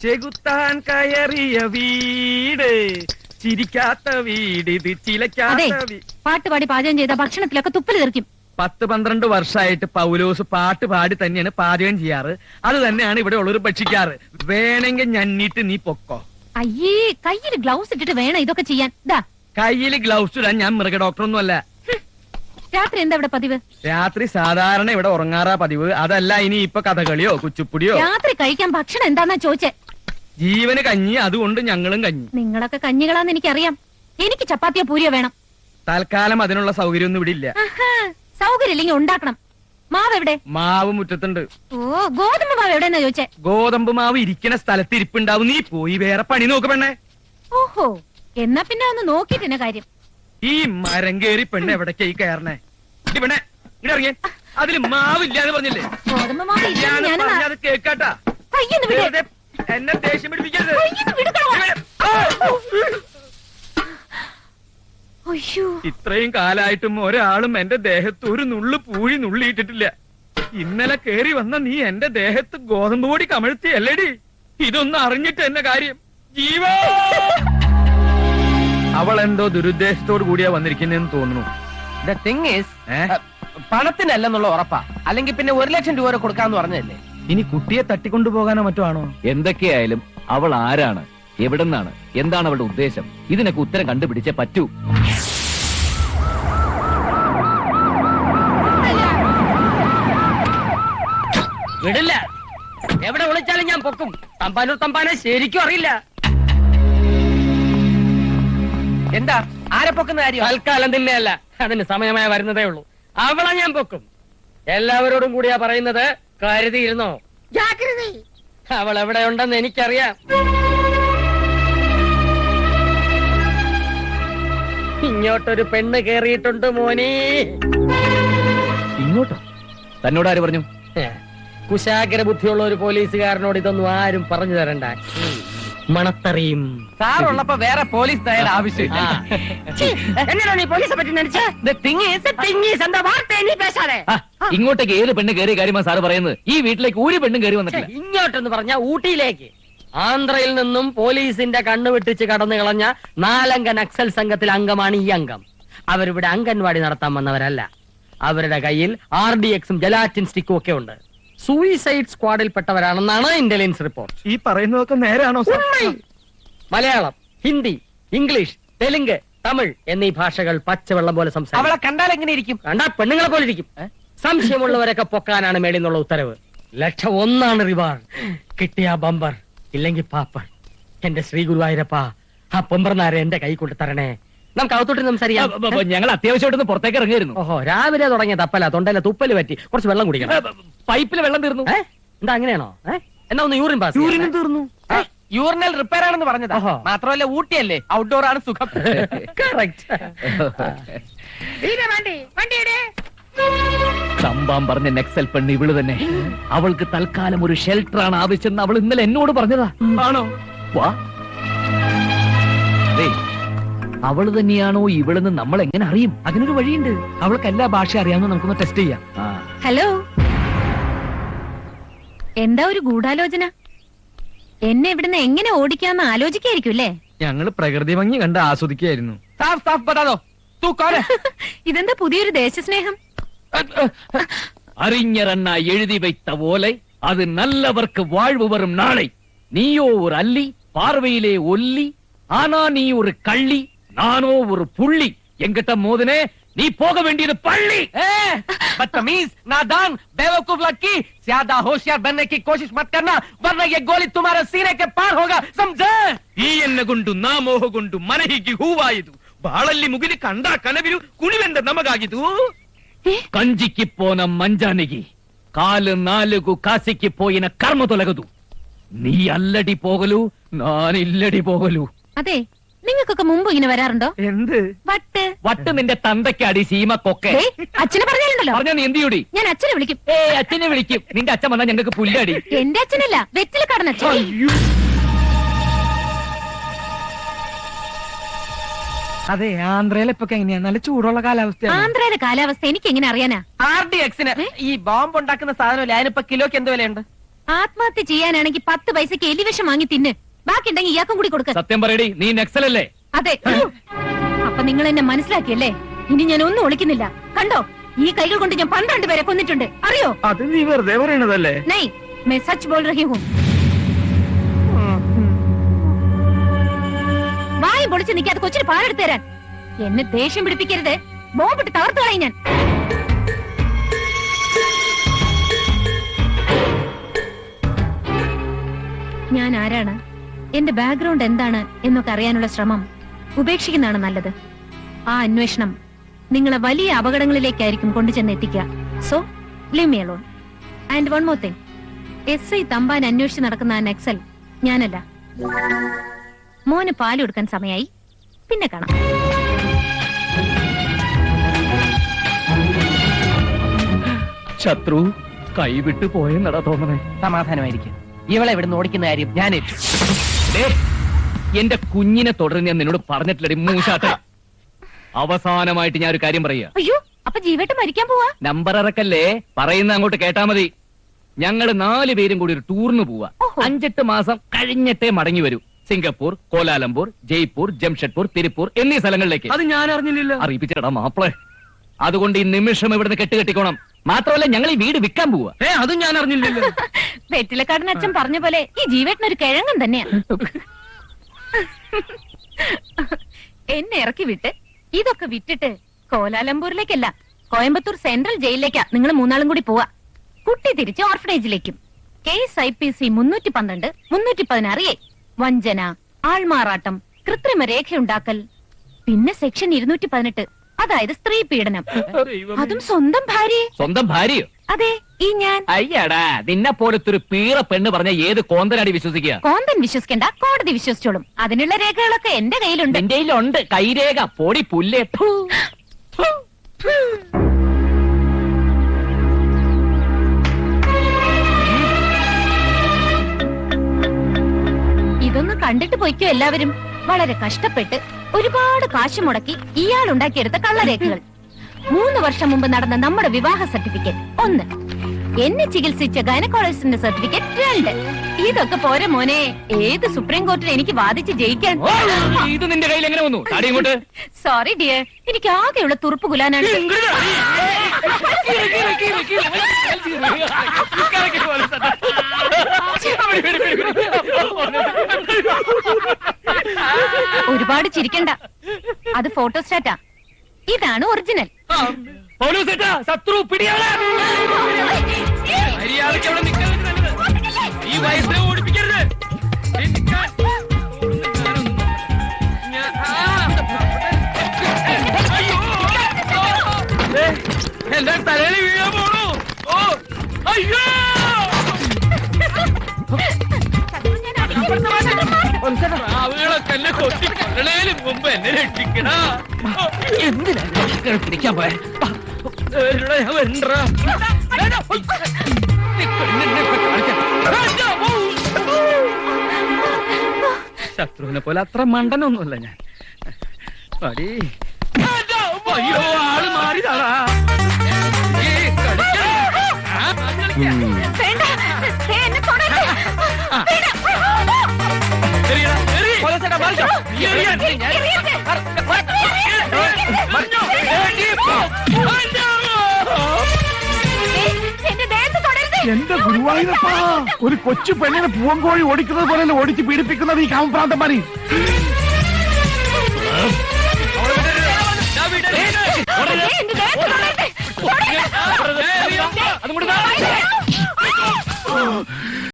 ചെകുത്താൻ കയറിയ വീട്, ചിരിക്കാത്ത വീട്, ഇത് ചിലക്കാത്ത പാട്ട് പാടി പാചകം ചെയ്ത ഭക്ഷണത്തിലൊക്കെ തുപ്പല് തെറിക്കും. 10-12 വർഷമായിട്ട് പൗലോസ് പാട്ട് പാടി തന്നെയാണ് പാചകം ചെയ്യാറ്. അത് തന്നെയാണ് ഇവിടെ ഉള്ളവർ ഭക്ഷിക്കാറ്. വേണമെങ്കിൽ ഞന്നിട്ട് നീ പൊക്കോ. അയ്യേ, കയ്യിൽ ഗ്ലൗസ് ഇട്ടിട്ട് വേണം ഇതൊക്കെ ചെയ്യാൻ. കയ്യില് ഗ്ലൗസ് ഇടാൻ ഞാൻ മൃഗ ഡോക്ടറൊന്നും അല്ല. രാത്രി എന്താ ഇവിടെ പതിവ്? രാത്രി സാധാരണ ഇവിടെ ഉറങ്ങാറാ പതിവ്. അതല്ല ഇനി ഇപ്പൊ കഥകളിയോ കുച്ചുപ്പുടിയോ. രാത്രി കഴിക്കാൻ ഭക്ഷണം എന്താന്നാ ചോദിച്ചേ? ജീവന് കഞ്ഞി, അതുകൊണ്ട് ഞങ്ങളും കഞ്ഞി. നിങ്ങളൊക്കെ കഞ്ഞികളാന്ന് എനിക്കറിയാം. എനിക്ക് ചപ്പാത്തിയോ പൂരിയോ വേണം. തൽക്കാലം അതിനുള്ള സൗകര്യമൊന്നും ഇവിടെ ഇല്ല. സൗകര്യം ഇല്ലെങ്കിൽ ഉണ്ടാക്കണം. മാവ് എവിടെ? മാവ് മുറ്റത്തുണ്ട്. ഓ, ഗോതമ്പ് മാവ് എവിടെന്നാ ചോദിച്ചേ? ഗോതമ്പ് മാവ് ഇരിക്കണ സ്ഥലത്ത് ഇരിപ്പുണ്ടാവും. നീ പോയി വേറെ പണി നോക്ക് പെണ്ണേ. ഓഹോ, എന്നാ പിന്നെ ഒന്ന് നോക്കിട്ടെന്നെ കാര്യം. ഈ മരം കേറി പെണ്ണ് എവിടേക്കായി കയറണേ? പെണ്ണെ ഇവിടെ ഇറങ്ങിയ അതില് മാവില്ലാന്ന് പറഞ്ഞില്ലേ? ഗോതമ്പ് മാവ് അത് കേക്കാട്ടാ. എന്നെ ദേഷ്യം പിടിപ്പിക്കരുത്. ഇത്രയും കാലായിട്ടും ഒരാളും എന്റെ ദേഹത്ത് ഒരു നുള്ളു പൂഴി നുള്ളിയിട്ടിട്ടില്ല. ഇന്നലെ കേറി വന്ന നീ എന്റെ ദേഹത്ത് ഗോതമ്പ് പൊടി കമഴ്ത്തി അല്ലേടി? ഇതൊന്നും അറിഞ്ഞിട്ട് എന്നെ കാര്യം. ജീവോ, അവൾ എന്തോ ദുരുദ്ദേശത്തോട് കൂടിയാ വന്നിരിക്കുന്നതെന്ന് തോന്നുന്നു. പണത്തിനല്ലെന്നുള്ള ഉറപ്പാ. അല്ലെങ്കിൽ പിന്നെ 1 ലക്ഷം രൂപ വരെ കൊടുക്കാന്ന് പറഞ്ഞതല്ലേ? ഇനി കുട്ടിയെ തട്ടിക്കൊണ്ടുപോകാനോ മറ്റോ ആണോ? എന്തൊക്കെയായാലും അവൾ ആരാണ്, എവിടെന്നാണ്, എന്താണ് അവളുടെ ഉദ്ദേശം? ഇതിനൊക്കെ ഉത്തരം കണ്ടുപിടിച്ചേ പറ്റൂ. വിടില്ല. എവിടെ വിളിച്ചാലും ഞാൻ പൊക്കും. തമ്പാനൂർ തമ്പാനെ ശരിക്കും അറിയില്ല. എന്താ ആരെ പൊക്കുന്ന കാര്യം? തൽക്കാലം തന്നെയല്ല, അതിന് സമയമായി വരുന്നതേ ഉള്ളൂ. അവളെ ഞാൻ പൊക്കും. എല്ലാവരോടും കൂടിയാ പറയുന്നത്, കരുതിയിരുന്നോ? അവൾ എവിടെ ഉണ്ടെന്ന് എനിക്കറിയാം. ഇങ്ങോട്ടൊരു പെണ്ണ് കേറിയിട്ടുണ്ട് മോനെ. ഇങ്ങോട്ടോ? തന്നോട് ആര് പറഞ്ഞു? കുശാഗ്ര ബുദ്ധിയുള്ള ഒരു പോലീസുകാരനോട് ഇതൊന്നും ആരും പറഞ്ഞു തരണ്ട. മണത്തറിയും. സാറുള്ളപ്പോ വേറെ പോലീസ് തയ്യാറ ആവശ്യമില്ല. ഇങ്ങോട്ടേക്ക് ഏത് പെണ്ണ് കയറിയ കാര്യമാണ് സാറ് പറയുന്നത്? ഈ വീട്ടിലേക്ക് ഒരു പെണ്ണും കയറി വന്നിട്ടില്ല. ഇങ്ങോട്ടെന്ന് പറഞ്ഞ ഊട്ടിയിലേക്ക്. ആന്ധ്രയിൽ നിന്നും പോലീസിന്റെ കണ്ണു വെട്ടിച്ച് കടന്നു കളഞ്ഞ 4 അംഗ നക്സൽ സംഘത്തിൽ അംഗമാണ് ഈ അംഗം. അവരിവിടെ അംഗൻവാടി നടത്താൻ വന്നവരല്ല. അവരുടെ കയ്യിൽ RDXും ജലാറ്റിൻ സ്റ്റിക്കും ഒക്കെ ഉണ്ട്. സൂയിസൈഡ് സ്ക്വാഡിൽപ്പെട്ടവരാണെന്നാണ് ഇന്റലിജൻസ് റിപ്പോർട്ട്. ഈ പറയുന്നതൊക്കെ നേരാണോ? മലയാളം, ഹിന്ദി, ഇംഗ്ലീഷ്, തെലുങ്ക്, തമിഴ് എന്നീ ഭാഷകൾ പച്ചവെള്ളം പോലെ സംസാരിക്കും. അവളെ കണ്ടാൽ എങ്ങനെ ഇരിക്കും? കണ്ടാ പെണ്ണുങ്ങളെ പോലെ ഇരിക്കും. സംശയമുള്ളവരൊക്കെ പൊക്കാനാണ് മേളിൽ നിന്നുള്ള ഉത്തരവ്. 1,01,000 റിവാർഡ്. കിട്ടിയ ബമ്പർ, ഇല്ലെങ്കിൽ പാപ്പർ. എന്റെ ശ്രീ ഗുരുവായൂരപ്പ, ആ പൊമ്പർനാരെ എന്റെ കൈ കൊണ്ട് തരണേ. നമുക്ക് അകത്തോട്ട് സംസാരിക്കാം. ഞങ്ങൾ അത്യാവശ്യമായിട്ടൊന്ന് പുറത്തേക്ക് ഇറങ്ങിയിരുന്നു. ഓഹോ, രാവിലെ തുടങ്ങിയ തപ്പല. തൊണ്ടയിലെ തുപ്പല് പറ്റി. കുറച്ച് വെള്ളം കുടിക്കണം. പൈപ്പിൽ വെള്ളം തീർന്നു. എന്താ അങ്ങനെയാണോ? എന്നാ ഒന്ന് യൂറിൻ പാസ്. യൂറിനും തീർന്നു. യൂറിനൽ റിപ്പയർ ആണെന്ന് പറഞ്ഞതാ. മാത്രമല്ല ഊട്ടിയല്ലേ, ഔട്ട്ഡോർ ആണ് സുഖം. സംഭവം പറഞ്ഞ നക്സൽ പെണ്ണ് ഇവള് തന്നെ. അവൾക്ക് തൽക്കാലം ഒരു ഷെൽട്ടർ ആണ് ആവശ്യം. അവൾ ഇന്നലെ എന്നോട് പറഞ്ഞതാ. ആണോ? വാ, അവള് തന്നെയാണോ ഇവളെന്ന് നമ്മൾ എങ്ങനെ അറിയും? അതിനൊരു വഴിയുണ്ട്. അവൾക്ക് എല്ലാ ഭാഷ അറിയാമെന്ന് നമുക്കൊന്ന് ടെസ്റ്റ് ചെയ്യാം. ഹലോ, എന്താ ഒരു ഗൂഢാലോചന? എന്നെ ഇവിടുന്ന് എങ്ങനെ ഓടിക്കാന്ന് ആലോചിക്കായിരിക്കും അല്ലേ? ഞങ്ങള് പ്രകൃതി ഭംഗി കണ്ട് ആസ്വദിക്കായിരുന്നു. ഇതെന്താ പുതിയൊരു ദേശസ്നേഹം? അറിഞ്ഞറണ്ണ എഴുതി വെച്ച പോലെ അത് നല്ലവർക്ക് വാഴ്വ് വരും നാളെ. നീയോ ഒരു അല്ലി, പാർവയിലെ ഒല്ലി. ആനാ നീ ഒരു കള്ളി, നാനോ ഒരു പുള്ളി. എങ്കിട്ട മോദനെ നീ പോക വേണ്ടിയത് പള്ളി. बदतमीज, नादान, बेवकूफ लड़की, ज्यादा होशियार बनने की कोशिश मत करना, वरना ये गोली तुम्हारे सीने के पार होगा, समझे? ഈ എന്നെ കൊണ്ടു നാമോഹ കൊണ്ടു മനഹിക്ക് ഹൂവായതു ബാളല്ലി മുകില് കണ്ട കനവിരു കുണിവെന്ത നമകാകിതു. ಕಂಜಿಕ್ಕಿ ಪೋನ ಮಂಜಾನಿಗಿ ಕಾಲು 4 ಕಾಸಿಕ್ಕಿ ಪೋಯಿನ ಕರ್ಮ ತೊಲಗದು. നീ അല്ലടി പോകലു, ഞാനില്ലടി പോകലു. അതെ, നിങ്ങൾക്കൊക്കെ മുമ്പ് ഇങ്ങനെ വരാറുണ്ടോ? എന്ത് വട്ട്? വട്ട് നിന്റെ തന്തയ്ക്കടി സീമക്കൊക്കെ. അച്ഛനെ പറഞ്ഞാലുണ്ടല്ലോ. പറഞ്ഞ നീ എന്ത് ചെയ്യൂടി? ഞാൻ അച്ഛനെ വിളിക്കും. അച്ഛനെ വിളിക്കും. നിന്റെ അച്ഛൻ വന്നാൽ ഞങ്ങൾക്ക് പുല്ലടി. എന്റെ അച്ഛനല്ല, വെറ്റില കടന്ന അച്ഛൻ. അതെ, ആന്ധ്രയിലെ ഇപ്പൊ എങ്ങനെയാ? നല്ല ചൂടുള്ള കാലാവസ്ഥ. ആന്ധ്രയിലെ കാലാവസ്ഥ എനിക്ക് എങ്ങനെ അറിയാനാ? RDXന് ഈ ബോംബ് ഉണ്ടാക്കുന്ന സാധനമല്ലേ, അതിനിപ്പോ കിലോക്ക് എന്ത് വിലയുണ്ട്? ആത്മഹത്യ ചെയ്യാനാണെങ്കിൽ 10 പൈസക്ക് എലിവിഷം വാങ്ങി തിന്ന്. ബാക്കി ഉണ്ടെങ്കിൽ ഇയാൾക്കും കൂടി കൊടുക്ക. സത്യം പറയടി, നീ നക്സലല്ലേ? അതെ. അപ്പൊ നിങ്ങൾ എന്നെ മനസ്സിലാക്കിയല്ലേ? ഇനി ഞാൻ ഒന്നും ഒളിക്കുന്നില്ല. കണ്ടോ, ഈ കൈകൾ കൊണ്ട് ഞാൻ 12 പേരെ കൊന്നിട്ടുണ്ട്. അറിയോ? അത് നീ വെറുതെ പറയണതല്ലേ? നൈ, मैं सच बोल रही हूँ. വായും പൊളിച്ച് നിൽക്കാതെ കൊച്ചിന് പാലെടുത്ത് തരാൻ. എന്നെ ദേഷ്യം പിടിപ്പിക്കരുത്. ബോംബിട്ട് തകർത്തു കളയും ഞാൻ. ഞാൻ ആരാണ്, എന്റെ ബാക്ക്ഗ്രൗണ്ട് എന്താണ് എന്നൊക്കെ അറിയാനുള്ള ശ്രമം ഉപേക്ഷിക്കുന്നതാണ് നല്ലത്. ആ അന്വേഷണം നിങ്ങളെ വലിയ അപകടങ്ങളിലേക്കായിരിക്കും കൊണ്ടുചെന്ന് എത്തിക്കുക. So leave me alone. And one more thing, SI Thampan അന്വേഷിച്ച് നടക്കുന്ന ആ നക്സൽ ഞാനല്ല. മോന് പാല് കൊടുക്കാൻ സമയായി. പിന്നെ കാണാം. ശത്രു കൈവിട്ട് പോയെന്നടാ തോന്നണേ. സമാധാനമായിരിക്കും. ഇവളെ ഇവിടുന്ന് ഓടിക്കുന്ന കാര്യം ഞാൻ ഏറ്റു. ദേ, എന്റെ കുഞ്ഞിനെ തുടർന്ന് ഞാൻ നിന്നോട് പറഞ്ഞിട്ടില്ലടി മൂശാട്ട. അവസാനമായിട്ട് ഞാൻ ഒരു കാര്യം പറയാ. അയ്യോ, അപ്പൊ ജീവേട്ട് മരിക്കാൻ പോവാ? നമ്പർ ഇറക്കല്ലേ, പറയുന്ന അങ്ങോട്ട് കേട്ടാ മതി. ഞങ്ങള് 4 പേരും കൂടി ഒരു ടൂറിന് പോവാ. ഓഹോ. 5-8 മാസം കഴിഞ്ഞിട്ടേ മടങ്ങി വരൂ. സിംഗപ്പൂർ, കോലാലംപൂർ, ജയ്പൂർ, ജംഷഡ്പൂർ, തിരുപ്പൂർ എന്നീ സ്ഥലങ്ങളിലേക്ക്. അത് ഞാൻ അറിഞ്ഞില്ലല്ലോ. അറിയിപ്പിച്ചടാ മാപ്പിളെ. അതുകൊണ്ട് ഈ നിമിഷം ഇവിടുന്ന് കെട്ടുകെട്ടിക്കോണം. മാത്രമല്ല, ഞങ്ങൾ ഈ വീട് വിൽക്കാൻ പോവാ. അതും ഞാൻ അറിഞ്ഞില്ലല്ലോ. വെറ്റിലക്കാടൻ അച്ഛൻ പറഞ്ഞ പോലെ ഈ ജീവേട്ടനൊരു കിഴങ്ങൻ തന്നെയാ. എന്നെ ഇറക്കി വിട്ട് ഇതൊക്കെ വിറ്റിട്ട് കോലാലംപൂരിലേക്കല്ല, കോയമ്പത്തൂർ സെൻട്രൽ ജയിലിലേക്കാ നിങ്ങൾ 3 കൂടി പോവാ. കുട്ടി തിരിച്ച് ഓർഫനേജിലേക്കും. കേസ് IPC 312, 316A, വഞ്ചന, ആൾമാറാട്ടം, കൃത്രിമ രേഖയുണ്ടാക്കൽ, പിന്നെ സെക്ഷൻ 218, അതായത് സ്ത്രീ പീഡനം. അതും സ്വന്തം ഭാര്യ. സ്വന്തം ഭാര്യയോ? അതെ, ഈ ഞാൻ. അയ്യടാ, നിന്നെ പോലത്തെ ഒരു പീറ പെണ്ണ് പറഞ്ഞ ഏത് കോന്തനാടി വിശ്വസിക്കുക? കോന്തൻ വിശ്വസിക്കണ്ട, കോടതി വിശ്വസിച്ചോളും. അതിനുള്ള രേഖകളൊക്കെ എന്റെ കയ്യിലുണ്ട്. എന്റെ കയ്യിലുണ്ട് കൈരേഖ. പൊടി പുല്ലേ. ഇതൊന്ന് കണ്ടിട്ട് പോയിക്കോ എല്ലാവരും. വളരെ കഷ്ടപ്പെട്ട് ഒരുപാട് കാശ് മുടക്കി ഇയാൾ ഉണ്ടാക്കിയെടുത്ത കള്ളരേഖകൾ. 3 വർഷം മുമ്പ് നടന്ന നമ്മുടെ വിവാഹ സർട്ടിഫിക്കറ്റ് 1, എന്നെ ചികിത്സിച്ച ഗൈനക്കോളജിസ്റ്റിന്റെ സർട്ടിഫിക്കറ്റ് 2. ഇതൊക്കെ പോരെ മോനെ, ഏത് സുപ്രീം കോർട്ടിൽ എനിക്ക് വാദിച്ച് ജയിക്കാൻ. ഇത് നിന്റെ കയ്യിൽ എങ്ങനെ വന്നു? താടി ഇങ്ങോട്ട്. സോറി ഡിയർ, എനിക്ക് ആകെയുള്ള തുറുപ്പ് കുലാനാണ്. ഒരുപാട് ചിരിക്കണ്ട, അത് ഫോട്ടോസ്റ്റാറ്റാ. ഇതാണ് ഒറിജിനൽ. ശത്രു പിടിയാളെ. മര്യാദയ്ക്ക് അവിടെ നിൽക്കാൻ നല്ലത്. ഈ വയസ്സിനെ ഓടിപ്പിക്കരുത്. എന്റെ തലയിൽ വീഴാൻ പോണു. ഓ അയ്യോ, ആവുകളൊക്കെ എന്നെ കൊത്തി കൊല്ലണേലും മുമ്പ് എന്നെ രക്ഷിക്കണ. എന്തിനാ പിടിക്കാൻ പോയ? ഞാൻ വരണ്ടാ. ശത്രുവിനെ പോലെ അത്ര മണ്ടനൊന്നുമല്ല ഞാൻ. പടി. അയ്യോ, ആള് മാറിയതാടാ. എന്റെ ഗുരുവായൂരപ്പാ, ഒരു കൊച്ചു പെണ്ണിനെ പൂവങ്കോഴി ഓടിക്കുന്നത് പോലെ ഓടിച്ച് പീഡിപ്പിക്കുന്നത് ഈ കാമപ്രാന്തന്മാരി.